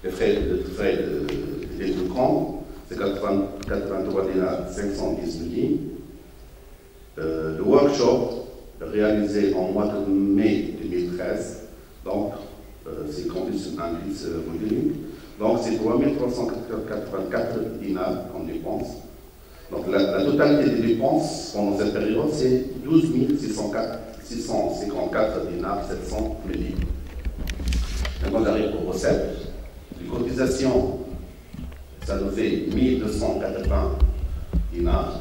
les frais de compte, c'est 83 dinars 510 milli. Le workshop réalisé en mois de mai 2013, donc c'est conduit sur un indice volumique, donc c'est 3384 dinars qu'on dépense. Donc la totalité des dépenses pendant cette période, c'est 12 654 dinars 700 milli. Maintenant, j'arrive aux recettes. Les cotisations, ça nous fait 1280 dinars.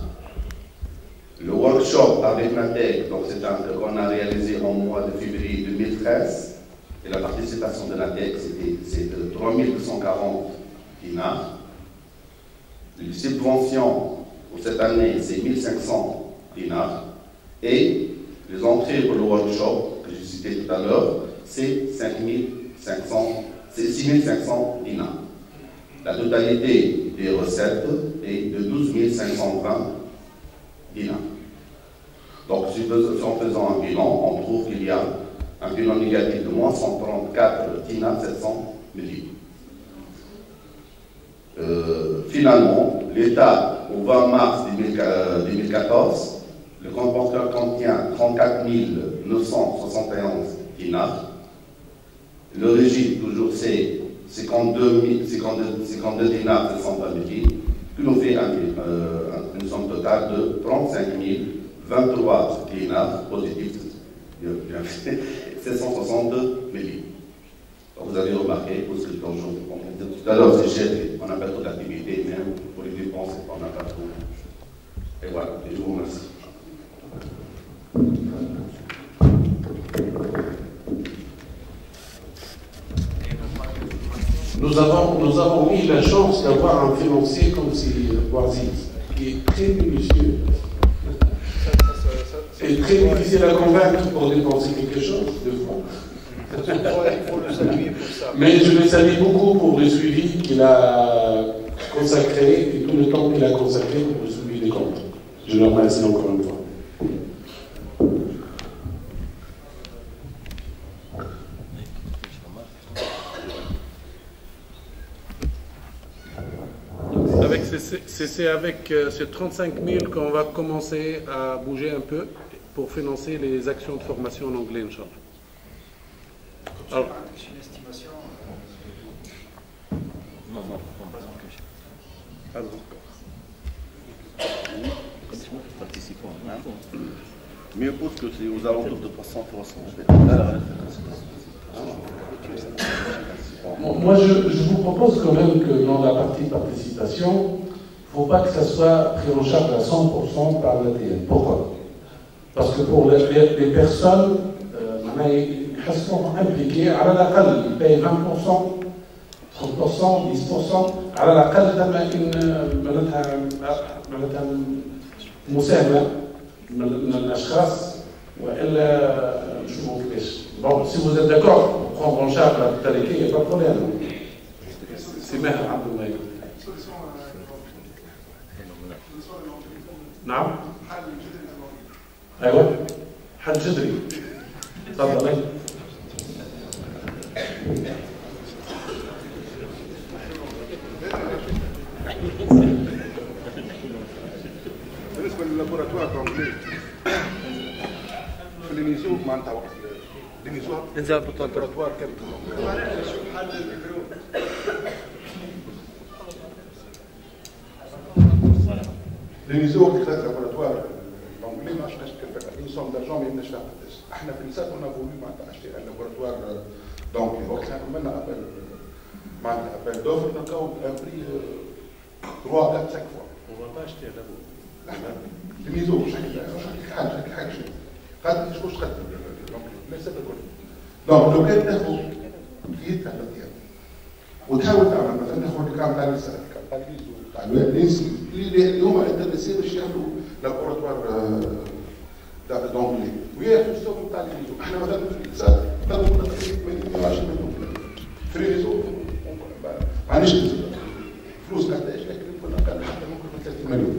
Le workshop avec la tech, donc c'est un qu'on a réalisé en mois de février 2013. Et la participation de la tech, c'est de 3240 dinars. Les subventions pour cette année, c'est 1500 dinars. Et les entrées pour le workshop, que j'ai cité tout à l'heure, c'est 6500 dinars. La totalité des recettes est de 12 520 dinars. Donc, en faisant un bilan, on trouve qu'il y a un bilan négatif de moins 134 dinars 700 milli. Finalement, l'État, au 20 mars 2014, le compte bancaire contient 34 971 dinars. Le régime, toujours, c'est 52 dinars 720 milli, qui nous fait une somme totale de 35 023 dinars positifs, 762 milli. Donc vous avez remarqué, parce que tout à l'heure, c'est géré, on n'a pas trop d'activité, même pour les dépenses, on n'a pas trop. Et voilà, et je vous remercie. Nous avons eu la chance d'avoir un financier comme Bouaziz, qui est très minutieux et très difficile à convaincre pour dépenser quelque chose de fonds. Il faut le saluer pour ça. Mais je le salue beaucoup pour le suivi qu'il a consacré et tout le temps qu'il a consacré pour le suivi des comptes. Je le remercie encore une fois. C'est avec ces 35 000 qu'on va commencer à bouger un peu pour financer les actions de formation en anglais, Inch'Allah. Alors, une estimation. Non, pas encore. Participants. Mais je pense que c'est aux alentours de 300. Moi, je vous propose quand même que dans la partie participation, il ne faut pas que ça soit pris en charge à 100% par l'ADN. Pourquoi? Parce que pour les personnes, ils sont impliqués, à l'aqal, ils payent 20%, 30%, 10%, à l'aqal, مساهمة من الأشخاص وإلا نشوفوا كيفاش. Bon, si vous êtes d'accord pour prendre en charge la totalité, il n'y a pas de problème. C'est Maher Abdoulaye. نعم. أيوة. حل جذري. تفضل. بالنسبه لللابوراتوار كومبلي في النيزو معناتها وقت النيزو ننزل باللابوراتوار النيزو وقت خلات اللابوراتوار كومبلي ما عرفناش كيف une somme d'argent ما يمناش فيها قداش. احنا في النساء كنا فولي معناتها اشتي اللابوراتوار دونك وقت عملنا ابل معناتها ابل دوفر نلقاو ان بري 3 4 5 fois. on va pas acheter à l'abord. الميزو شكل حاجه شيء قد شكون قد ليس الكل دونك لو كان تاخذ كيف تعمل وتحاول تعمل مثلا تاخذ الكام تاع النساء تاع الميزو تاع الناس اللي هما انتريسي باش يعملوا لابوراتوار تاع دونكلي وهي في السوق تاع الميزو احنا مثلا في النساء تاخذ تقريبا 20 مليون في الميزو معليش فلوس قداش لكن كنا كان حتى ممكن 30 مليون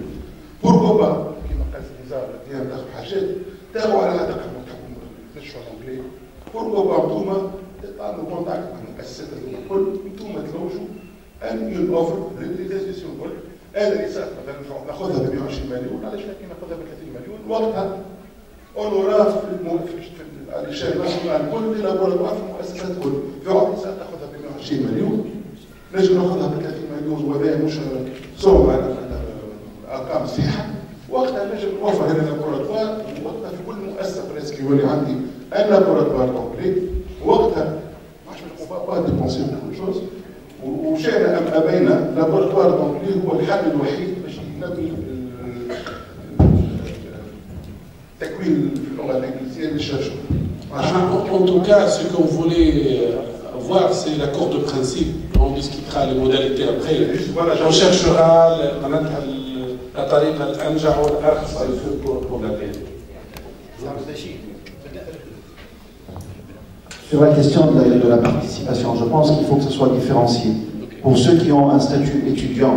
بوركو با كيما قال النزار ديال تاخذ حاجات تاخذوا على هذاك المتحكم تشوفوا الانجلي بوركو با انتوما تطالبوا كونتاكت مع المؤسسات هذوما الكل انتوما تلوجوا نخرجوا اون اوفر للانفستيسيون الكل. انا اللي صارت مثلا ناخذها ب 120 مليون، علاش كي ناخذها ب 30 مليون؟ وقتها اونورات في الشيء ناسيونال كل في لابوراتوار في المؤسسات الكل، في عمري صارت ناخذها ب 120 مليون، نجم ناخذها ب 30 مليون وهذا مش صوم ارقام صحيحه. وقتها نجم نوفر هذا اللابوراتوار، وقتها في كل مؤسسه بريسك يولي عندي ان لابوراتوار كومبلي. وقتها ما عادش با ديبونسي كل شوز، وشئنا ام ابينا لابوراتوار كومبلي هو الحل الوحيد باش ينمي التكوين في اللغه الانجليزيه للشرشور. En tout cas, ce que vous voulez voir, c'est l'accord de principe. On discutera les modalités après. On cherchera la tariqa al-anjah ou al-arkhas pour la paix. Sur la question de la participation, je pense qu'il faut que ce soit différencié. Pour ceux qui ont un statut étudiant,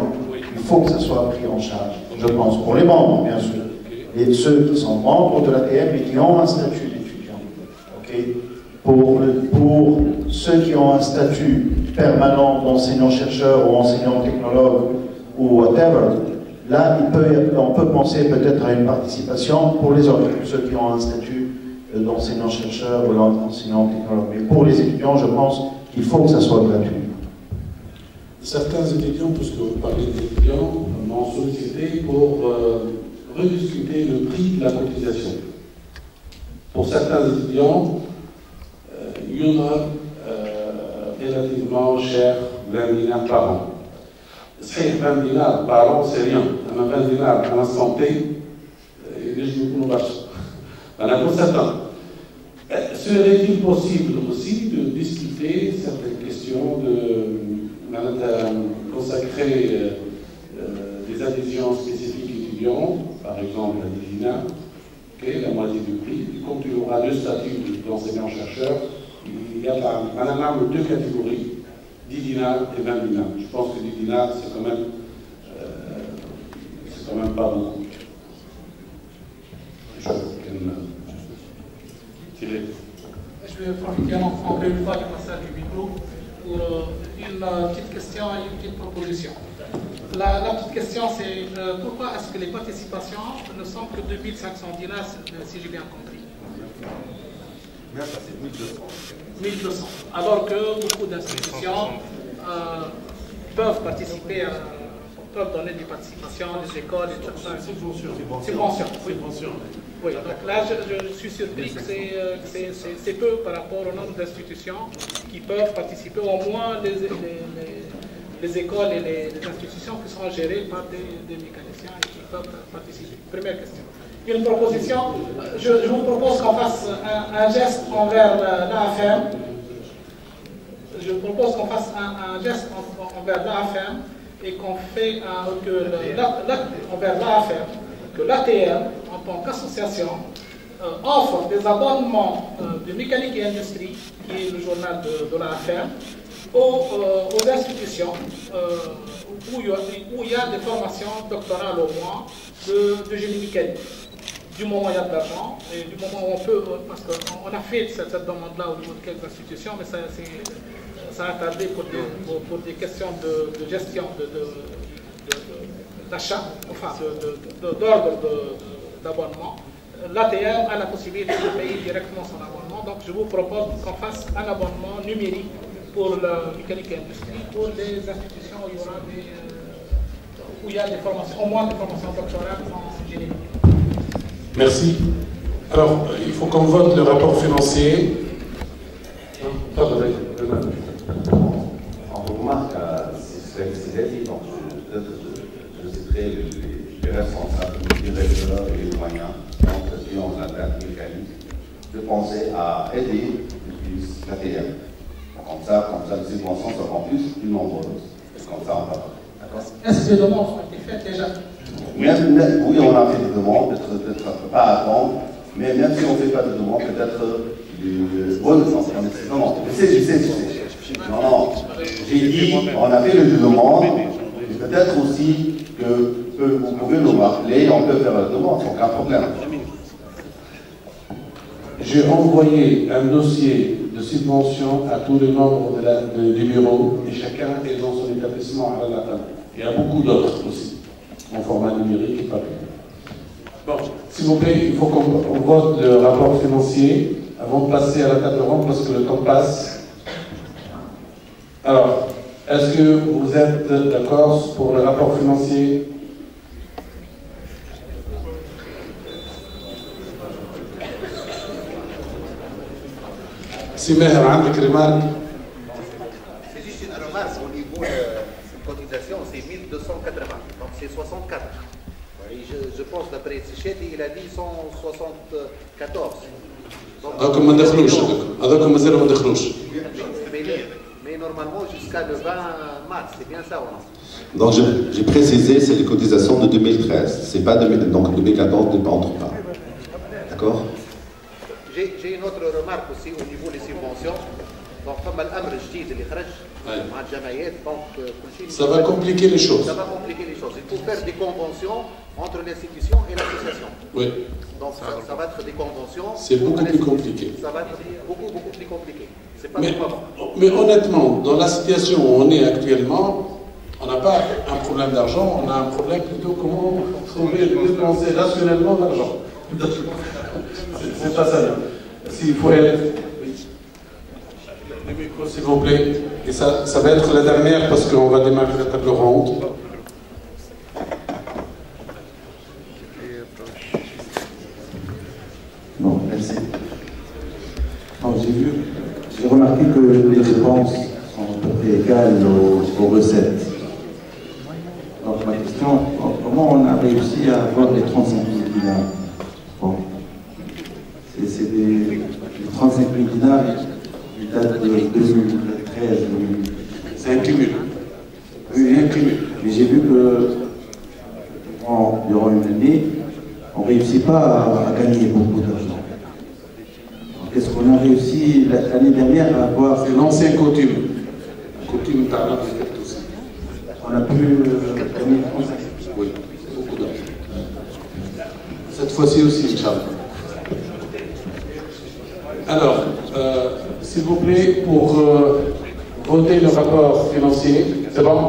il faut que ça soit pris en charge, je pense, pour les membres, bien sûr. Et ceux qui sont membres de l'ATM et qui ont un statut d'étudiant. Okay. Pour ceux qui ont un statut permanent d'enseignant-chercheur ou enseignant-technologue ou whatever, là, on peut penser peut-être à une participation pour les autres, ceux qui ont un statut d'enseignant-chercheur ou d'enseignant-technologue. Mais pour les étudiants, je pense qu'il faut que ça soit gratuit. Certains étudiants, puisque vous parlez d'étudiants, m'ont sollicité pour rediscuter le prix de la cotisation. Pour certains étudiants, يضرب relativement cher 20 dinars par an. C'est 20 dinars par an, c'est rien. 20 dinars à l'instant T, je ne pas. Pour certains, serait-il possible aussi de discuter certaines questions, de consacrer des adhésions spécifiques étudiants, par exemple à 10 dinars, la moitié du prix, quand il y aura deux statuts d'enseignant-chercheur, il y a deux catégories, 10 dinars et 20 dinars. Je pense que 10 dinars, c'est quand même pas beaucoup. Je vais profiter encore une fois du passage du micro pour une petite question et une petite proposition. La petite question, c'est pourquoi est-ce que les participations ne sont que de 1500 dinars, si j'ai bien compris? Même ça, c'est 1200. 1200. Alors que beaucoup d'institutions peuvent participer, peuvent donner des participations, des écoles, etc. Subvention. Oui, donc là, je suis surpris que c'est peu par rapport au nombre d'institutions qui peuvent participer, au moins les écoles et les institutions qui sont gérées par des mécaniciens et qui peuvent participer. Première question. Une proposition, je vous propose qu'on fasse un geste envers l'AFM. Je propose qu'on fasse un geste envers l'AFM et qu'on fait envers l'AFM, que l'ATM, en tant qu'association, offre des abonnements de mécanique et industrie, qui est le journal de l'AFM, aux institutions où il y a des formations doctorales au moins de génie mécanique. Du moment où il y a de l'argent et du moment où on peut, parce qu'on a fait cette demande-là au niveau de quelques institutions, mais ça a tardé pour des questions de gestion, d'achat, enfin d'ordre d'abonnement. L'ATM a la possibilité de payer directement son abonnement, donc je vous propose qu'on fasse un abonnement numérique pour la mécanique et industrie, pour les institutions où il y a des formations, au moins des formations doctorales en génie. Merci. Alors, il faut qu'on vote le rapport financier. On remarque c'est dit, donc je citerai les responsables, les directeurs et les moyens qui ont la mécanique de penser à aider l'ATM. Comme ça, les subventions seront plus nombreuses. Comme ça, on va. D'accord. Est-ce que ces demandes ont été faites déjà? Oui, on a fait des demandes, peut-être pas à attendre, mais même si on ne fait pas de demandes, peut-être de bonnes sens. Non, je sais. Non, j'ai dit, on a fait des demandes, et peut-être aussi que vous pouvez nous rappeler, on peut faire la demande, sans aucun problème. J'ai envoyé un dossier de subvention à tous les membres du bureau, et chacun est dans son établissement à la table. Il y a beaucoup d'autres aussi, en format numérique et papier. Bon, s'il vous plaît, il faut qu'on vote le rapport financier avant de passer à la table ronde parce que le temps passe. Alors, est-ce que vous êtes d'accord pour le rapport financier? Si Meher, عندك remarque? C'est juste une remarque au niveau de cotisation, c'est 1280, donc c'est 64. Et je pense d'après Sicheti, il a dit 174. هذاكم ما دخلوش هذاكم مازالوا ما دخلوش. Mais normalement jusqu'à le 20 mars, c'est bien ça ou non? Donc j'ai précisé, c'est les cotisations de 2013, c'est pas donc 2014 ne entre pas. D'accord? J'ai une autre remarque aussi au niveau des subventions. Donc comme l'amr jdid اللي خرج مع الجمعيات donc ça va compliquer les choses. Ça va compliquer les choses. Il faut faire des conventions entre l'institution et l'association. Oui. Donc ça va être des conventions. C'est beaucoup plus compliqué. Ça va être beaucoup plus compliqué. C'est pas bon. Mais honnêtement, dans la situation où on est actuellement, on n'a pas un problème d'argent, on a un problème plutôt comment trouver dépenser rationnellement l'argent. C'est pas ça. S'il faut être... Le micro, s'il vous plaît. Et ça va être la dernière parce qu'on va démarrer la table ronde. Non, merci. J'ai remarqué que les dépenses sont à peu près égales aux recettes. Donc ma question, comment on a réussi à avoir les 35 000 dinars? Bon, c'est des 35 000 dinars, ils datent de 2013. C'est un cumul. Oui, un cumul. Mais j'ai vu que durant une année, on ne réussit pas à gagner beaucoup d'argent. Est-ce qu'on a réussi l'année dernière à avoir... C'est l'ancien coutume. Coutume par aussi. On a pu gagner 35. Oui, beaucoup d'argent. Cette fois-ci aussi, Inch'Allah. Alors, s'il vous plaît, pour voter le rapport financier, c'est bon?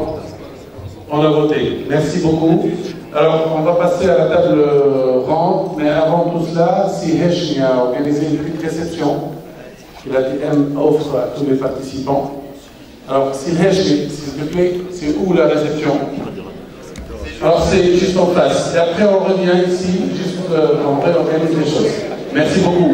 On a voté. Merci beaucoup. Alors, on va passer à la table ronde, mais avant tout cela, si Hesh a organisé une petite réception, il a dit offre à tous les participants. Alors, si Hesh, s'il te plaît, c'est où la réception? Alors, c'est juste en face. Et après, on revient ici, juste on réorganise les choses. Merci beaucoup.